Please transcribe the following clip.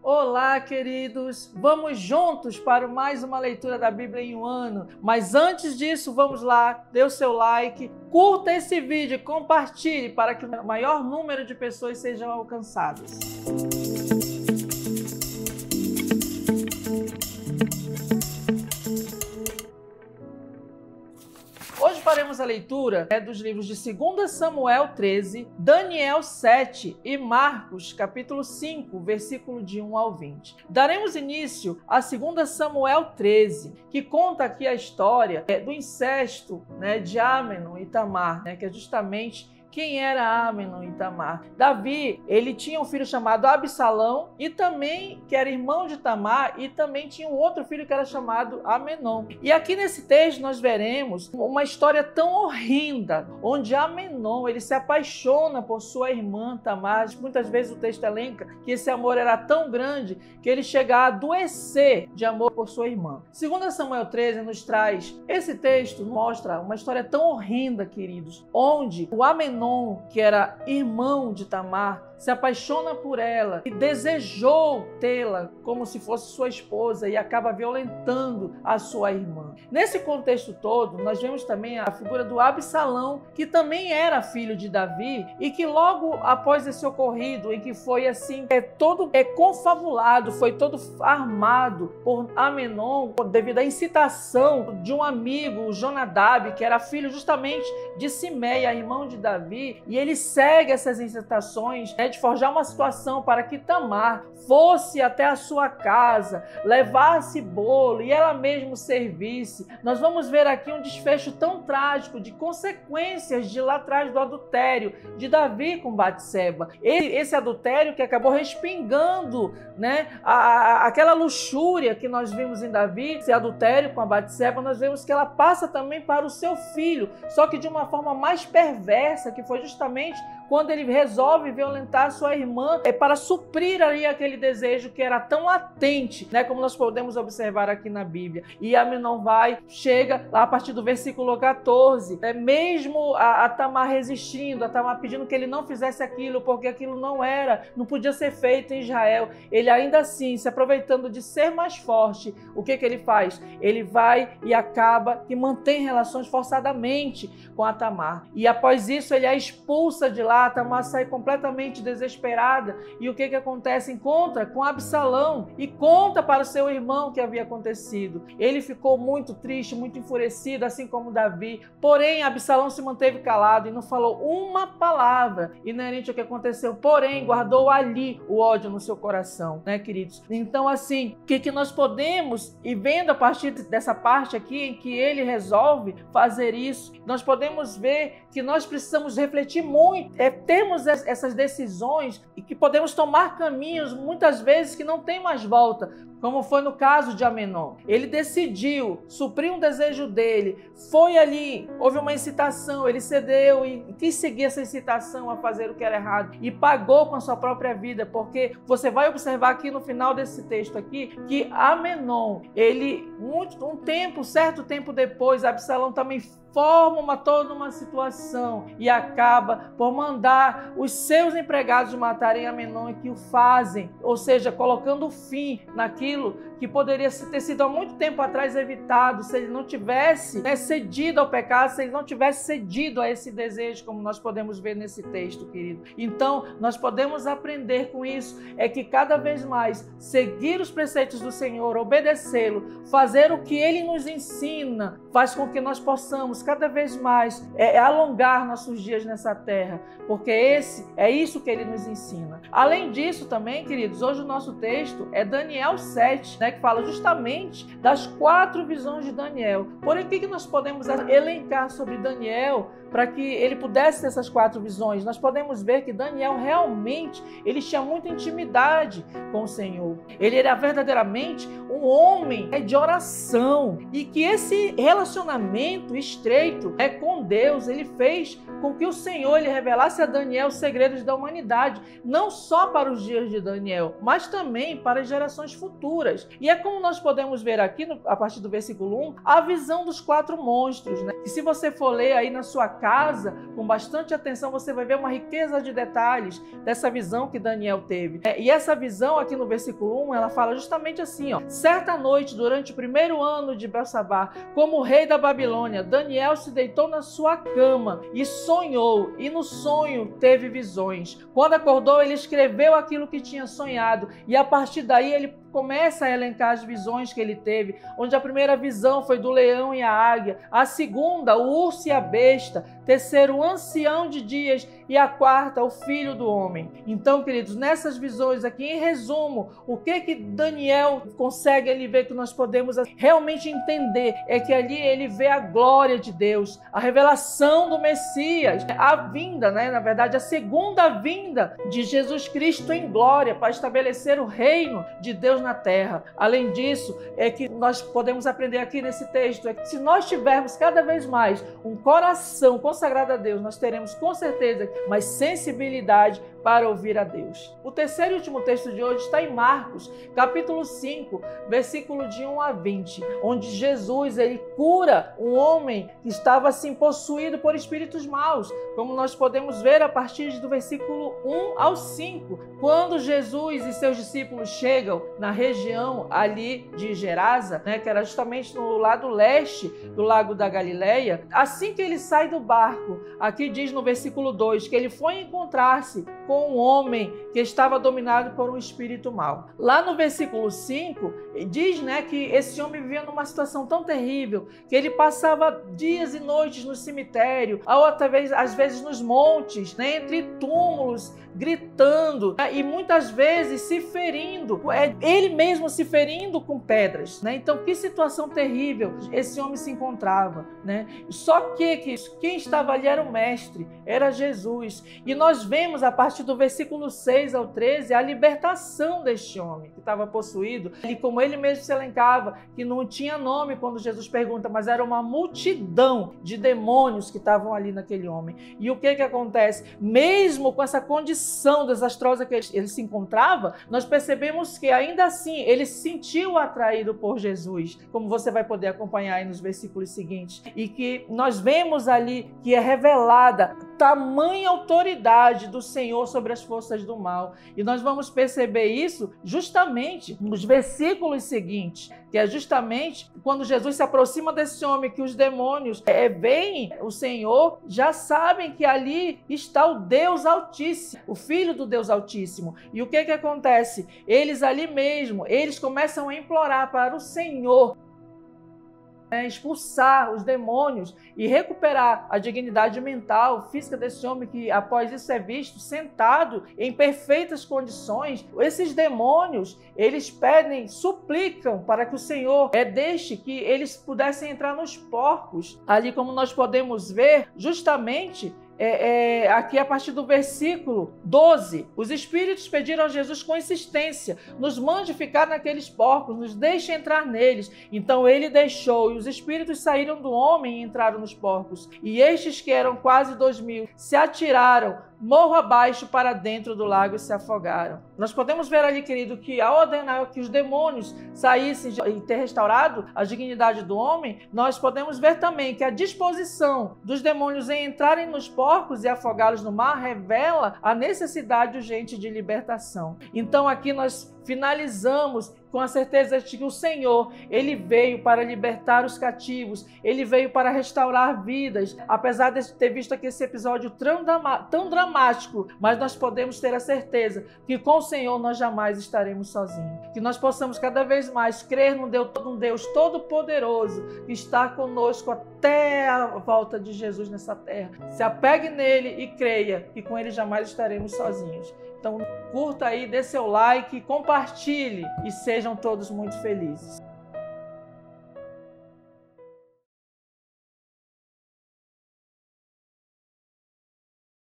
Olá, queridos! Vamos juntos para mais uma leitura da Bíblia em um ano. Mas antes disso, vamos lá, dê o seu like, curta esse vídeo e compartilhe para que o maior número de pessoas sejam alcançadas. Hoje faremos a leitura dos livros de 2 Samuel 13, Daniel 7 e Marcos, capítulo 5, versículo de 1 ao 20. Daremos início a 2 Samuel 13, que conta aqui a história do incesto de Ámenon e Tamar, que é justamente quem era Ámenon e Tamar. Davi, ele tinha um filho chamado Absalão, e também que era irmão de Tamar, e também tinha um outro filho que era chamado Amenom. E aqui nesse texto nós veremos uma história tão horrenda, onde Amenom, ele se apaixona por sua irmã Tamar. Muitas vezes o texto elenca que esse amor era tão grande que ele chega a adoecer de amor por sua irmã. 2 Samuel 13 nos traz, esse texto mostra uma história tão horrenda, queridos, onde o Amenom, que era irmão de Tamar, se apaixona por ela e desejou tê-la como se fosse sua esposa e acaba violentando a sua irmã. Nesse contexto todo, nós vemos também a figura do Absalão, que também era filho de Davi e que logo após esse ocorrido, em que foi assim, todo confabulado, foi todo armado por Amenom, devido à incitação de um amigo, Jonadab, que era filho justamente de Simeia, irmão de Davi, e ele segue essas incitações de forjar uma situação para que Tamar fosse até a sua casa, levasse bolo e ela mesma servisse. Nós vamos ver aqui um desfecho tão trágico de consequências de lá atrás do adultério de Davi com Batseba. Esse adultério que acabou respingando, aquela luxúria que nós vimos em Davi, esse adultério com a Batseba, nós vemos que ela passa também para o seu filho, só que de uma forma mais perversa, que foi justamente quando ele resolve violentar sua irmã para suprir ali aquele desejo que era tão latente, como nós podemos observar aqui na Bíblia. E Amenom chega lá a partir do versículo 14, mesmo a Tamar resistindo, a Tamar pedindo que ele não fizesse aquilo, porque aquilo não podia ser feito em Israel. Ele ainda assim, se aproveitando de ser mais forte, o que ele faz? Ele vai e acaba e mantém relações forçadamente com a Tamar. E após isso ele a expulsa de lá. A Tamar sai completamente desesperada e o que acontece? Encontra com Absalão e conta para o seu irmão o que havia acontecido. Ele ficou muito triste, muito enfurecido, assim como Davi. Porém, Absalão se manteve calado e não falou uma palavra inerente ao que aconteceu. Porém, guardou ali o ódio no seu coração, queridos? Então, assim, o que nós podemos, e vendo a partir dessa parte aqui em que ele resolve fazer isso, nós podemos ver que nós precisamos refletir muito, termos essas decisões e que podemos tomar caminhos muitas vezes que não tem mais volta, como foi no caso de Amenom. Ele decidiu suprir um desejo dele, foi ali, houve uma incitação, ele cedeu e quis seguir essa incitação a fazer o que era errado e pagou com a sua própria vida, porque você vai observar aqui no final desse texto aqui que Amenom, ele certo tempo depois, Absalão também forma toda uma situação e acaba por mandar os seus empregados matarem Amenom, e que o fazem, ou seja, colocando fim naquilo que poderia ter sido há muito tempo atrás evitado, se ele não tivesse cedido ao pecado, se ele não tivesse cedido a esse desejo, como nós podemos ver nesse texto, querido. Então, nós podemos aprender com isso, que cada vez mais seguir os preceitos do Senhor, obedecê-lo, fazer o que ele nos ensina, faz com que nós possamos cada vez mais alongar nossos dias nessa terra, porque é isso que ele nos ensina. Além disso também, queridos, hoje o nosso texto é Daniel 7, que fala justamente das 4 visões de Daniel. Porém, o que nós podemos elencar sobre Daniel para que ele pudesse ter essas 4 visões? Nós podemos ver que Daniel realmente, ele tinha muita intimidade com o Senhor. Ele era verdadeiramente um homem de oração, e que esse relacionamento relacionamento estreito com Deus, ele fez com que o Senhor ele revelasse a Daniel os segredos da humanidade, não só para os dias de Daniel, mas também para as gerações futuras. E é como nós podemos ver aqui, a partir do versículo 1, a visão dos 4 monstros, né? E se você for ler aí na sua casa, com bastante atenção, você vai ver uma riqueza de detalhes dessa visão que Daniel teve. E essa visão aqui no versículo 1, ela fala justamente assim, ó: certa noite, durante o 1º ano de Belsabar, como rei da Babilônia, Daniel se deitou na sua cama e sonhou, e no sonho teve visões. Quando acordou, ele escreveu aquilo que tinha sonhado, e a partir daí ele começa a elencar as visões que ele teve, onde a primeira visão foi do leão e a águia, a segunda, o urso e a besta, terceiro, o ancião de dias, e a quarta, o filho do homem. Então, queridos, nessas visões aqui, em resumo, o que Daniel consegue ali ver, que nós podemos realmente entender, é que ali ele vê a glória de Deus, a revelação do Messias, a vinda, né? Na verdade, a segunda vinda de Jesus Cristo em glória, para estabelecer o reino de Deus na terra. Além disso, é que nós podemos aprender aqui nesse texto, é que se nós tivermos cada vez mais um coração consagrado a Deus, nós teremos com certeza mais sensibilidade para ouvir a Deus. O terceiro e último texto de hoje está em Marcos, capítulo 5, versículo de 1 a 20, onde Jesus ele cura um homem que estava assim possuído por espíritos maus, como nós podemos ver a partir do versículo 1 ao 5. Quando Jesus e seus discípulos chegam na região ali de Gerasa, né, que era justamente no lado leste do lago da Galileia, assim que ele sai do barco, aqui diz no versículo 2 que ele foi encontrar-se com um homem que estava dominado por um espírito mau. Lá no versículo 5, diz, né, que esse homem vivia numa situação tão terrível que ele passava dias e noites no cemitério, ou às vezes nos montes, né, entre túmulos, gritando, né, e muitas vezes se ferindo, ele mesmo se ferindo com pedras, né? Então, que situação terrível esse homem se encontrava, né? Só que quem estava ali era o mestre, era Jesus. E nós vemos a partir do versículo 6 ao 13 a libertação deste homem que estava possuído, e como ele mesmo se elencava, que não tinha nome quando Jesus pergunta, mas era uma multidão de demônios que estavam ali naquele homem. E o que acontece? Mesmo com essa condição desastrosa que ele se encontrava, nós percebemos que ainda assim ele se sentiu atraído por Jesus, como você vai poder acompanhar aí nos versículos seguintes, e que nós vemos ali que é revelada tamanha autoridade do Senhor sobre as forças do mal, e nós vamos perceber isso justamente nos versículos seguintes, que é justamente quando Jesus se aproxima desse homem, que os demônios veem o Senhor, já sabem que ali está o Deus Altíssimo, o Filho do Deus Altíssimo. E o que acontece? Eles ali mesmo, eles começam a implorar para o Senhor expulsar os demônios e recuperar a dignidade mental, física desse homem, que após isso é visto sentado em perfeitas condições. Esses demônios, eles pedem, suplicam para que o Senhor deixe que eles pudessem entrar nos porcos. Ali, como nós podemos ver, justamente aqui a partir do versículo 12, os espíritos pediram a Jesus com insistência: nos mande ficar naqueles porcos, nos deixe entrar neles. Então ele deixou, e os espíritos saíram do homem e entraram nos porcos. E estes, que eram quase 2.000, se atiraram morro abaixo para dentro do lago e se afogaram. Nós podemos ver ali, querido, que ao ordenar que os demônios saíssem e ter restaurado a dignidade do homem, nós podemos ver também que a disposição dos demônios em entrarem nos porcos e afogá-los no mar revela a necessidade urgente de libertação. Então aqui nós finalizamos com a certeza de que o Senhor, ele veio para libertar os cativos, ele veio para restaurar vidas. Apesar de ter visto aqui esse episódio tão dramático, mas nós podemos ter a certeza que com o Senhor nós jamais estaremos sozinhos. Que nós possamos cada vez mais crer num Deus todo-poderoso que está conosco até a volta de Jesus nessa terra. Se apegue nele e creia que com ele jamais estaremos sozinhos. Então, curta aí, dê seu like, compartilhe e sejam todos muito felizes.